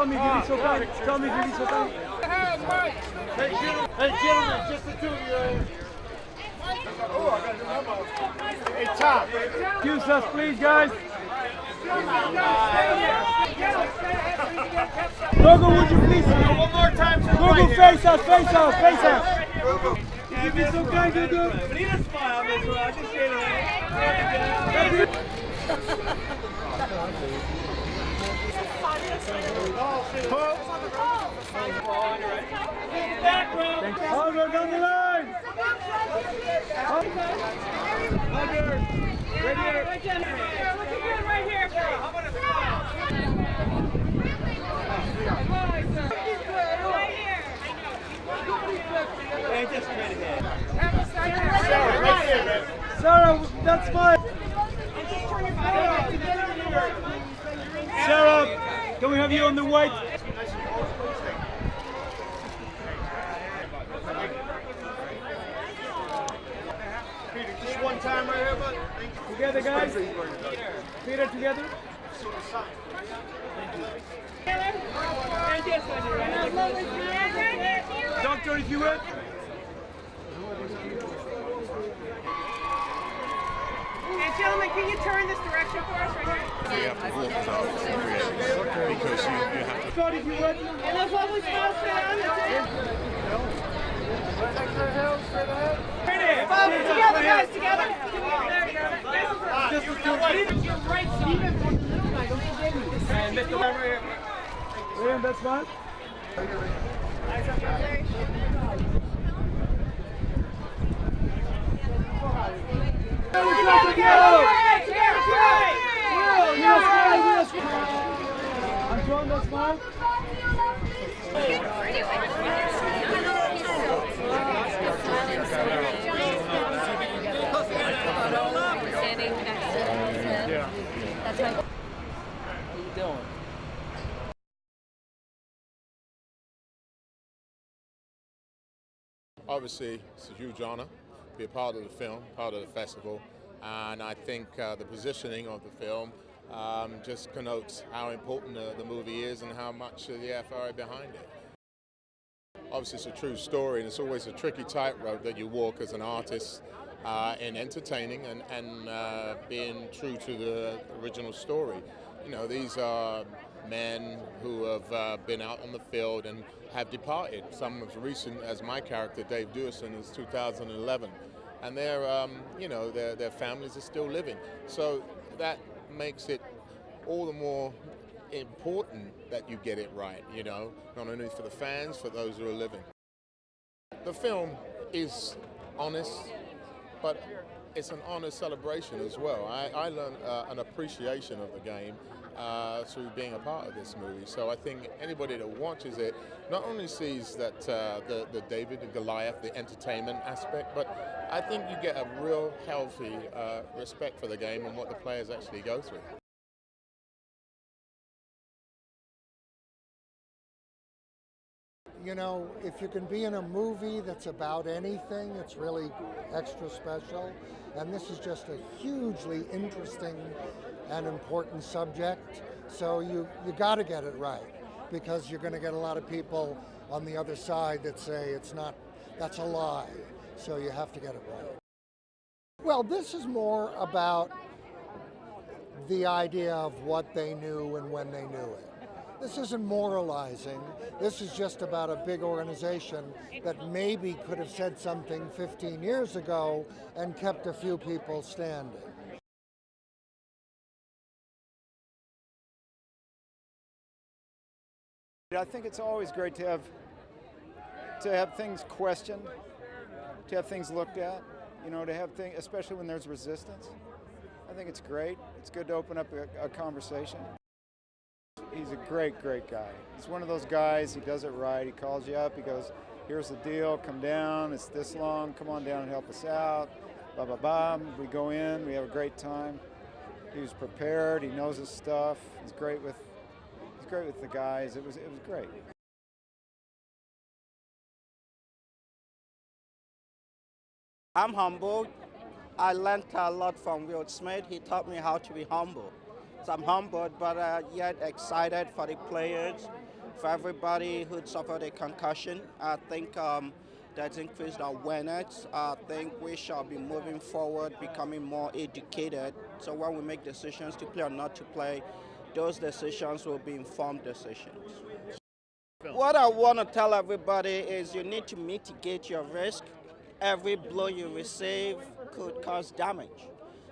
tell me if you be so kind. Tell me if you be so kind. Hey, gentlemen, just the two of you. Oh, I got your memo. Hey, Tom. Excuse us, please, guys. Gogo, would you please? One more time to the Gogo, right face us, face us, face us. If you be so kind, Gogo. We need a smile, Miss Ross. Just get it. I'll go down the line. Right here. Looking good right here. How about a smile? Right here. Hey, just straight ahead. Sarah, that's fine. Sarah, can we have you on the white? Peter, just one time right here, bud. Together, guys. Peter, together. Doctor, if you would. And gentlemen, can you turn this direction for us right here? We have to walk out because you have to. Scott, if you would. And those lovely smiles straight on. Together, guys, together. Just the two. William, that's fine. Antoine, that's fine. Standing next to that's my. How you doing? Obviously, it's a huge honor to be a part of the film, part of the festival, and I think the positioning of the film just connotes how important the movie is and how much the FR are behind it. Obviously, it's a true story, and it's always a tricky tightrope that you walk as an artist in entertaining and being true to the original story. You know, these are men who have been out on the field and have departed. Some as recent as my character, Dave Dewison, is 2011. And their families are still living. So that makes it all the more important that you get it right, you know, not only for the fans, for those who are living. The film is honest, but it's an honest celebration as well. I learned an appreciation of the game through being a part of this movie. So I think anybody that watches it not only sees that the David and Goliath, the entertainment aspect, but I think you get a real healthy respect for the game and what the players actually go through. You know, if you can be in a movie that's about anything, it's really extra special. And this is just a hugely interesting and important subject. So you got to get it right, because you're going to get a lot of people on the other side that say it's not, that's a lie. So you have to get it right. Well, this is more about the idea of what they knew and when they knew it. This isn't moralizing. This is just about a big organization that maybe could have said something 15 years ago and kept a few people standing. I think it's always great to have things questioned, to have things looked at, you know, to have things, especially when there's resistance. I think it's great. It's good to open up a conversation. He's a great, great guy. He's one of those guys, he does it right. He calls you up, he goes, here's the deal, come down, it's this long, come on down and help us out, blah, blah, blah. We go in, we have a great time. He was prepared, he knows his stuff. He's great with the guys. It was great. I'm humbled. I learned a lot from Will Smith. He taught me how to be humble. So I'm humbled, but yet excited for the players for everybody who suffered a concussion. I think that's increased awareness. I think we shall be moving forward, becoming more educated. So when we make decisions to play or not to play, those decisions will be informed decisions. What I want to tell everybody is you need to mitigate your risk. Every blow you receive could cause damage.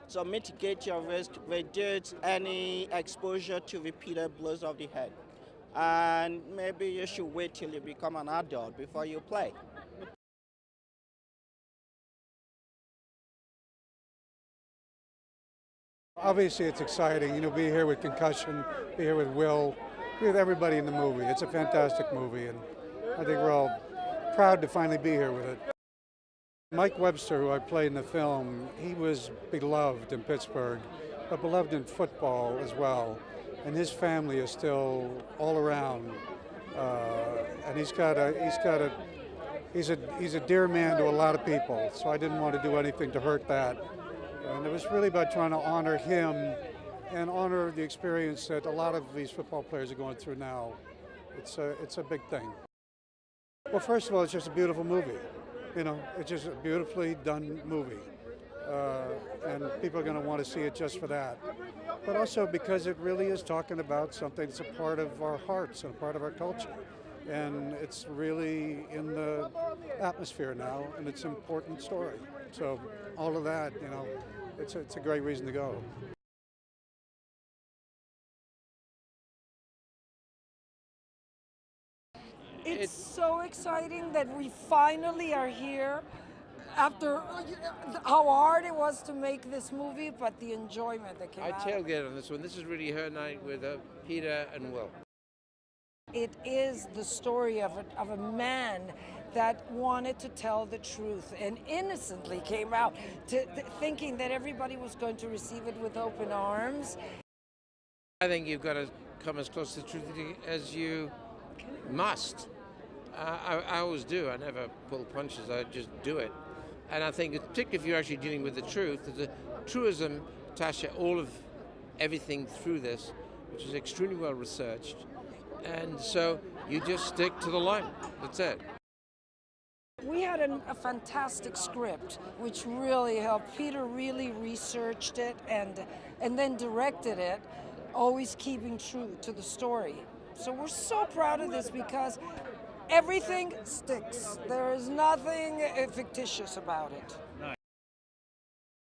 So mitigate your risk, reduce any exposure to repeated blows of the head. And maybe you should wait till you become an adult before you play. Obviously it's exciting, be here with Concussion, be here with Will, be with everybody in the movie. It's a fantastic movie, and I think we're all proud to finally be here with it. Mike Webster, who I played in the film, he was beloved in Pittsburgh, but beloved in football as well. And his family is still all around, and he's a dear man to a lot of people. So I didn't want to do anything to hurt that. And it was really about trying to honor him and honor the experience that a lot of these football players are going through now. It's a big thing. Well, first of all, it's just a beautiful movie. It's just a beautifully done movie. And people are going to want to see it just for that. But also because it really is talking about something that's a part of our hearts and a part of our culture. And it's really in the atmosphere now, and it's an important story. So all of that, it's a great reason to go. It's so exciting that we finally are here after how hard it was to make this movie, but the enjoyment that came out. I tailgate on this one. This is really her night with Peter and Will. It is the story of a man that wanted to tell the truth and innocently came out thinking that everybody was going to receive it with open arms. I think you've got to come as close to the truth as you must. I always do. I never pull punches. I just do it. And I think, particularly if you're actually dealing with the truth, there's a truism attached to all of everything through this, which is extremely well researched. And so you just stick to the line. That's it. We had a fantastic script, which really helped. Peter really researched it and then directed it, always keeping true to the story. So we're so proud of this because everything sticks. There is nothing fictitious about it.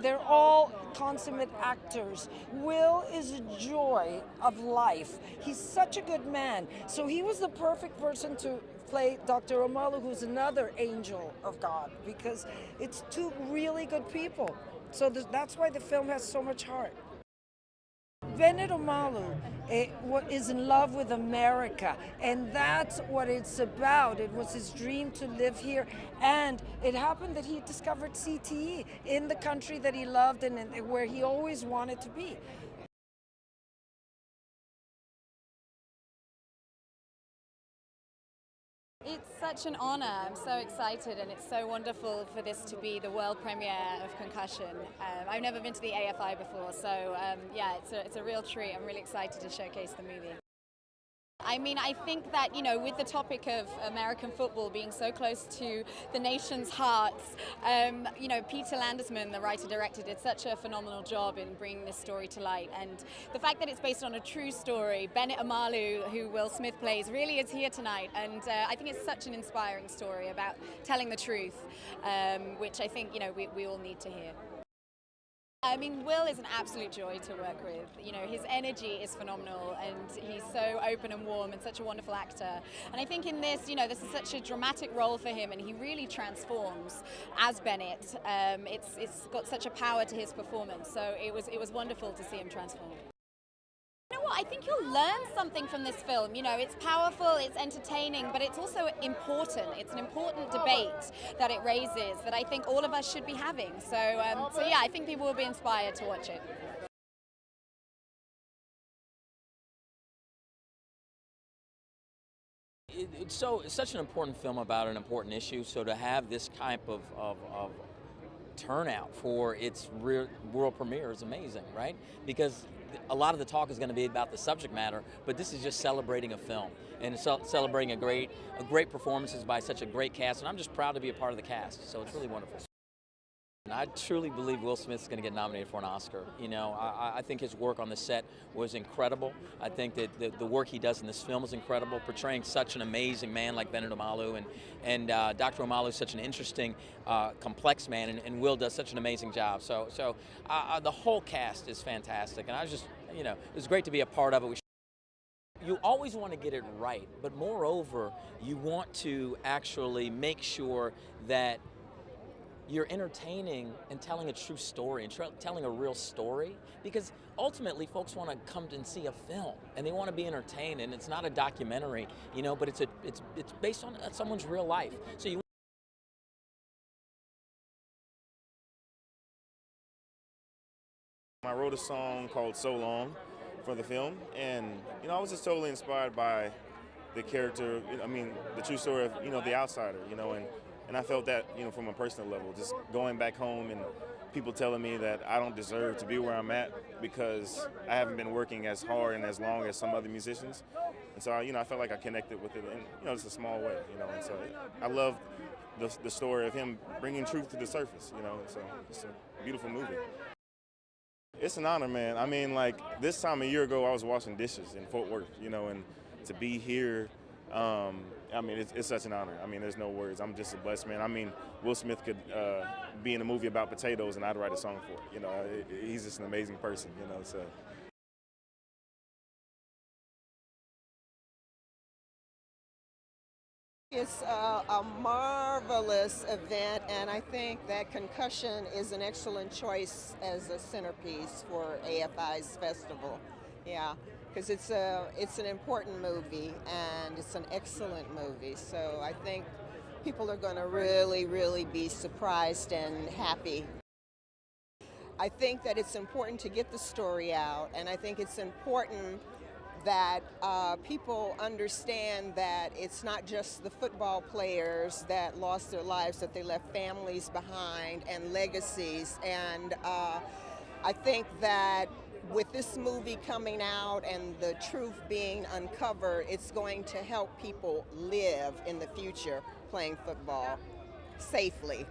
They're all consummate actors. Will is a joy of life. He's such a good man. So he was the perfect person to play Dr. Omalu, who's another angel of God, because it's two really good people. So that's why the film has so much heart. Bennet Omalu is in love with America, and that's what it's about. It was his dream to live here, and it happened that he discovered CTE in the country that he loved and where he always wanted to be. It's such an honor. I'm so excited, and it's so wonderful for this to be the world premiere of Concussion. I've never been to the AFI before, so yeah, it's a real treat. I'm really excited to showcase the movie. I mean, I think that, with the topic of American football being so close to the nation's hearts, Peter Landesman, the writer-director, did such a phenomenal job in bringing this story to light. And the fact that it's based on a true story, Bennet Omalu, who Will Smith plays, really is here tonight. And I think it's such an inspiring story about telling the truth, which I think, we all need to hear. I mean, Will is an absolute joy to work with. His energy is phenomenal, and he's so open and warm and such a wonderful actor. And I think in this, this is such a dramatic role for him, and he really transforms as Bennet. It's got such a power to his performance, so it was wonderful to see him transform. You know what, I think you'll learn something from this film. It's powerful, it's entertaining, but it's also important. It's an important debate that it raises that I think all of us should be having. So yeah, I think people will be inspired to watch it. It's such an important film about an important issue, so to have this type of turnout for its world premiere is amazing, right? Because a lot of the talk is going to be about the subject matter, but this is just celebrating a film and celebrating a great performances by such a great cast, and I'm just proud to be a part of the cast, so it's really wonderful. And I truly believe Will Smith's going to get nominated for an Oscar. You know, I think his work on the set was incredible. I think that the work he does in this film is incredible, portraying such an amazing man like Bennet Omalu, and Dr. Omalu is such an interesting, complex man, and Will does such an amazing job. So the whole cast is fantastic, and I was just, you know, it was great to be a part of it. You always want to get it right, but moreover, you want to actually make sure that you're entertaining and telling a true story and telling a real story, because ultimately folks want to come and see a film and they want to be entertained, and it's not a documentary, you know, but it's based on someone's real life. So you I wrote a song called So Long for the film, and you know, I was just totally inspired by the character, I mean, the true story of, you know, the outsider, you know, and I felt that, you know, from a personal level, just going back home and people telling me that I don't deserve to be where I'm at because I haven't been working as hard and as long as some other musicians. And so, you know, I felt like I connected with it in, you know, just a small way, you know, and so I love the story of him bringing truth to the surface, you know, and so it's a beautiful movie. It's an honor, man. I mean, like, this time a year ago, I was washing dishes in Fort Worth, you know, and to be here, I mean, it's such an honor. I mean, there's no words. I'm just a blessed man. I mean, Will Smith could be in a movie about potatoes and I'd write a song for it. You know, he's just an amazing person, you know, so. It's a marvelous event, and I think that Concussion is an excellent choice as a centerpiece for AFI's festival. Yeah, because it's an important movie and it's an excellent movie. So I think people are going to really, really be surprised and happy. I think that it's important to get the story out, and I think it's important that people understand that it's not just the football players that lost their lives, that they left families behind and legacies. And I think that with this movie coming out and the truth being uncovered, it's going to help people live in the future playing football safely.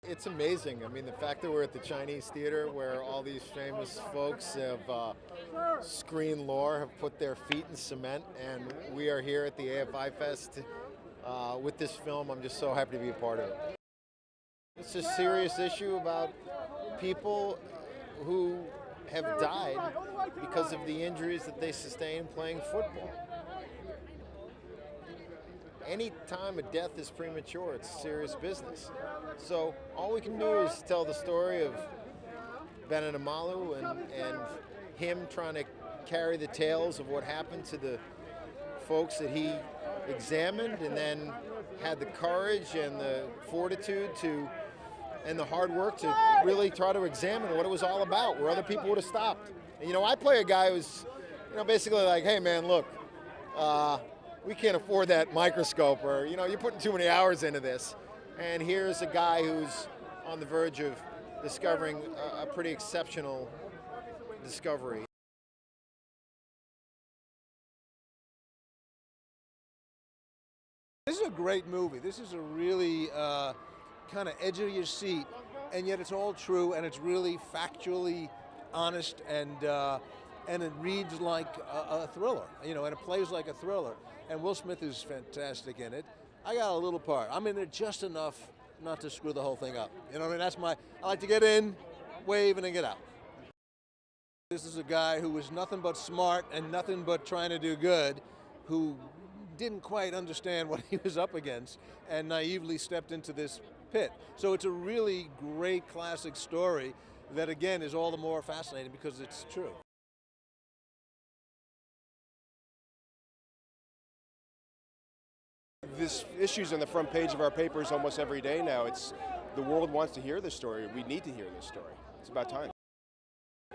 It's amazing. I mean, the fact that we're at the Chinese theater where all these famous folks of screen lore have put their feet in cement, and we are here at the AFI Fest with this film. I'm just so happy to be a part of it. It's a serious issue about people who have died because of the injuries that they sustained playing football. Any time a death is premature, it's serious business. So all we can do is tell the story of Bennet Omalu and him trying to carry the tales of what happened to the folks that he examined, and then had the courage and the fortitude and the hard work to really try to examine what it was all about, where other people would have stopped. And, you know, I play a guy who's, you know, basically like, hey man, look, we can't afford that microscope, or, you know, you're putting too many hours into this. And here's a guy who's on the verge of discovering a pretty exceptional discovery. This is a great movie. This is a really kind of edge of your seat, and yet it's all true, and it's really factually honest, and it reads like a thriller, you know, and it plays like a thriller. And Will Smith is fantastic in it. I got a little part. I'm in there just enough not to screw the whole thing up. You know what I mean? I like to get in, wave, and then get out. This is a guy who was nothing but smart and nothing but trying to do good, who didn't quite understand what he was up against and naively stepped into this pit. So it's a really great classic story that, again, is all the more fascinating because it's true. This issue's on the front page of our papers almost every day now. The world wants to hear this story. We need to hear this story. It's about time.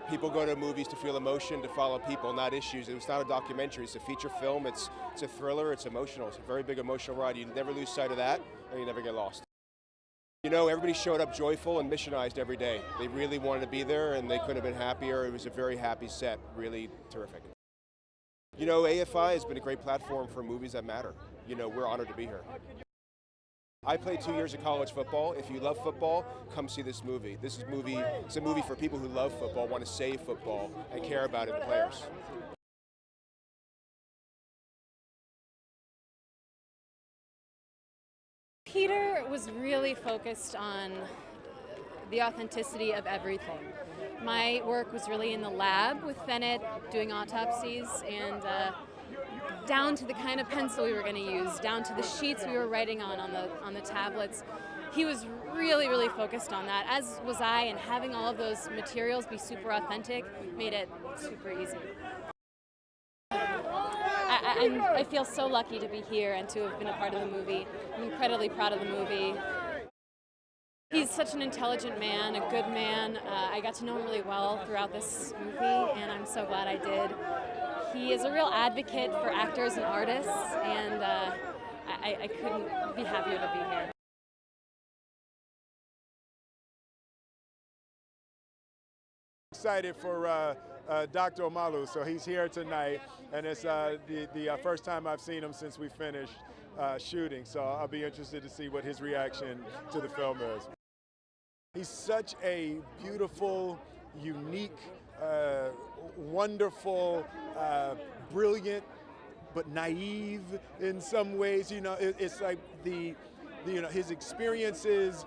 People go to movies to feel emotion, to follow people, not issues. It's not a documentary. It's a feature film. It's a thriller. It's emotional. It's a very big emotional ride. You never lose sight of that, and you never get lost. You know, everybody showed up joyful and missionized every day. They really wanted to be there and they couldn't have been happier. It was a very happy set, really terrific. You know, AFI has been a great platform for movies that matter. You know, we're honored to be here. I played 2 years of college football. If you love football, come see this movie. It's a movie for people who love football, want to save football, and care about it and the players. Peter was really focused on the authenticity of everything. My work was really in the lab with Bennet, doing autopsies, and down to the kind of pencil we were going to use, down to the sheets we were writing on the tablets. He was really focused on that, as was I, and having all of those materials be super authentic made it super easy. I feel so lucky to be here and to have been a part of the movie. I'm incredibly proud of the movie. He's such an intelligent man, a good man. I got to know him really well throughout this movie, and I'm so glad I did. He is a real advocate for actors and artists, and I couldn't be happier to be here. Excited for Dr. Omalu, so he's here tonight, and it's the first time I've seen him since we finished shooting, so I'll be interested to see what his reaction to the film is. He's such a beautiful, unique, wonderful, brilliant, but naive in some ways. You know, it's like his experiences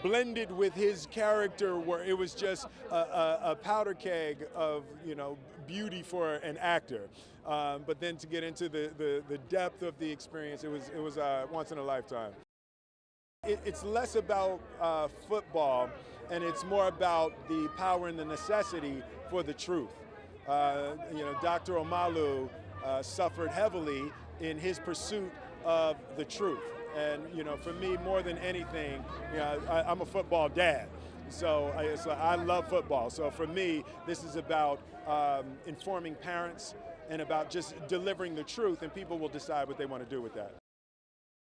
blended with his character, where it was just a powder keg of beauty for an actor. But then to get into the depth of the experience, it was once in a lifetime. It's less about football, and it's more about the power and the necessity for the truth. Dr. Omalu suffered heavily in his pursuit of the truth. And for me, more than anything, I'm a football dad, so I love football. So for me, this is about informing parents and about just delivering the truth, and people will decide what they want to do with that.